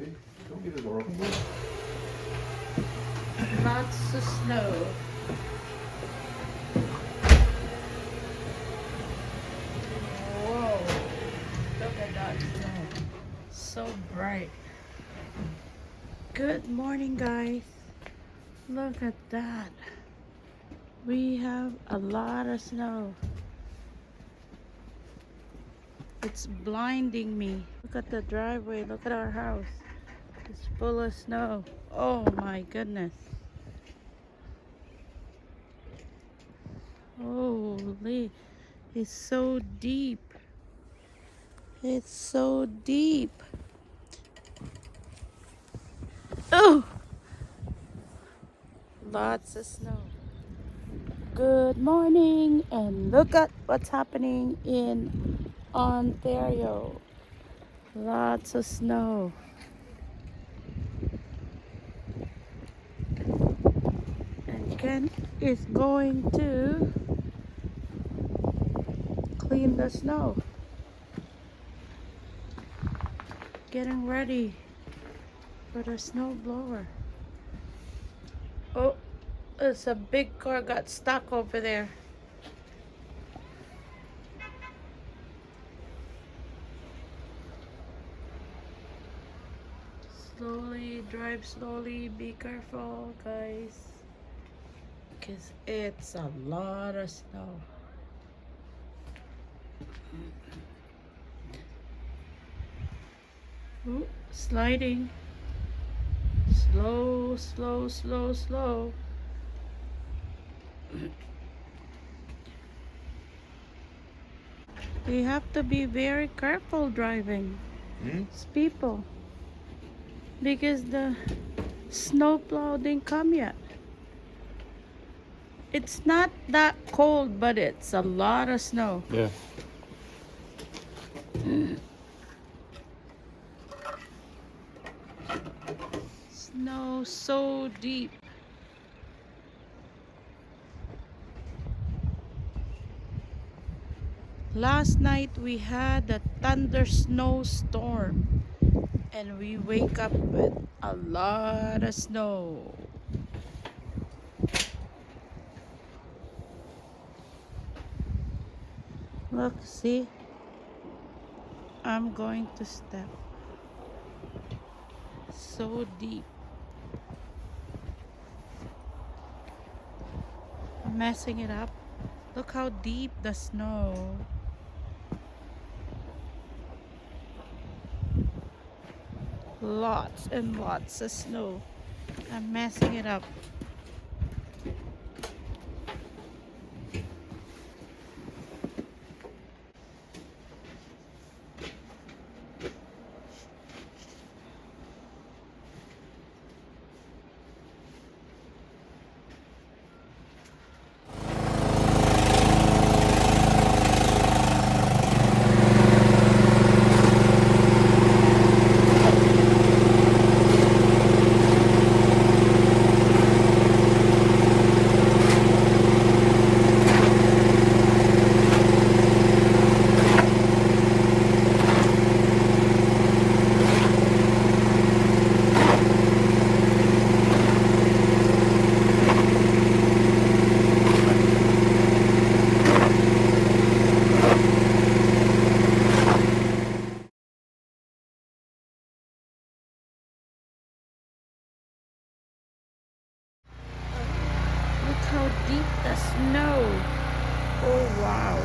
Hey, don't get the door open, please. Lots of snow. Whoa, look at that snow. So bright. Good morning, guys. Look at that. We have a lot of snow. It's blinding me. Look at the driveway. Look at our house. It's full of snow. Oh my goodness. Holy. It's so deep. It's so deep. Oh, lots of snow. Good morning, and look at what's happening in Ontario. Lots of snow. And Ken is going to clean the snow. Getting ready for the snow blower. Oh, it's a big car got stuck over there. Slowly, drive slowly, be careful, guys. Because it's a lot of snow. Ooh, sliding. Slow, slow, slow, slow. We have to be very careful driving. It's people. Because the snowplow didn't come yet. It's not that cold, but it's a lot of snow. Yeah. Snow so deep. Last night we had a thundersnow storm, and we wake up with a lot of snow. Look, see? I'm going to step. So deep. I'm messing it up. Look how deep the snow. Lots and lots of snow. I'm messing it up. Look how deep the snow. Oh wow.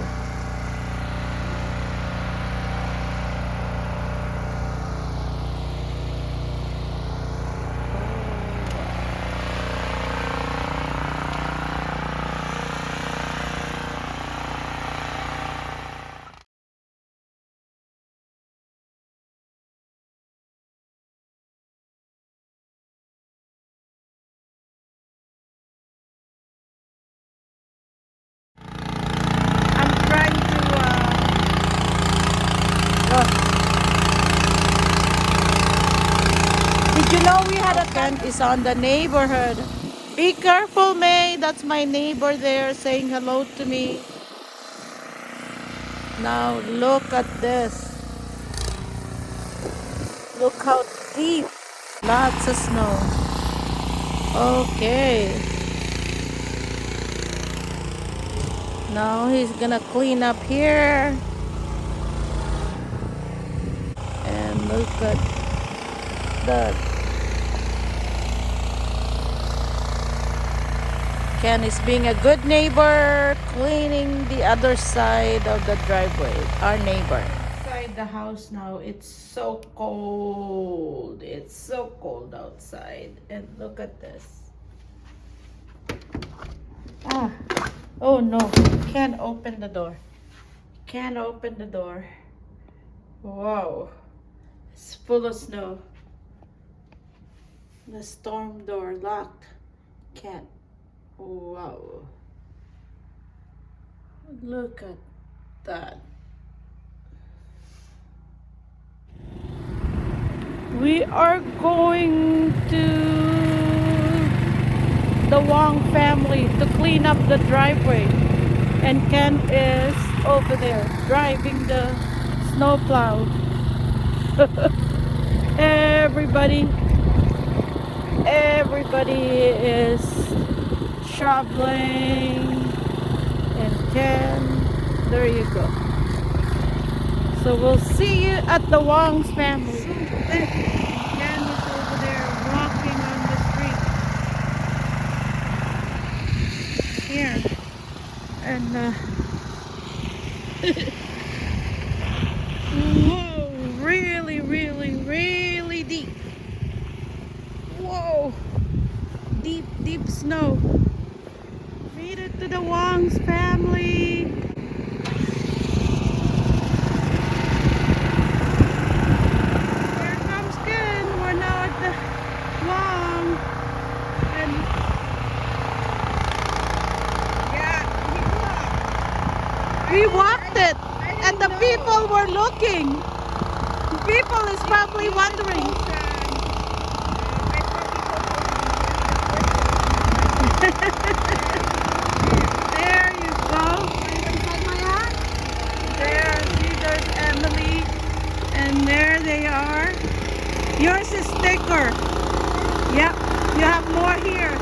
I'm trying to look. Did you know we had a tent is on the neighborhood? Be careful, May. That's my neighbor there saying hello to me. Now look at this. Look how deep. Lots of snow. Okay. Now he's gonna clean up here. And look at that. Ken is being a good neighbor, cleaning the other side of the driveway. Our neighbor. Inside the house now, it's so cold. It's so cold outside. And look at this. Ah, oh no, can't open the door. Can't open the door. Wow, it's full of snow. The storm door locked. Can't. Wow. Look at that. We are going to the Wong family to clean up the driveway. And Ken is over there driving the snowplow. Everybody is shoveling. And Ken, there you go. So we'll see you at the Wong's family. Ken is over there walking on the street. Here. And whoa, really, really, really deep. Whoa. Deep, deep snow. Made it to the Wong's family. We walked it, and the people were looking. People is probably wondering. There you go. There, see, there's Emily, and there they are. Yours is thicker. Yep, you have more here.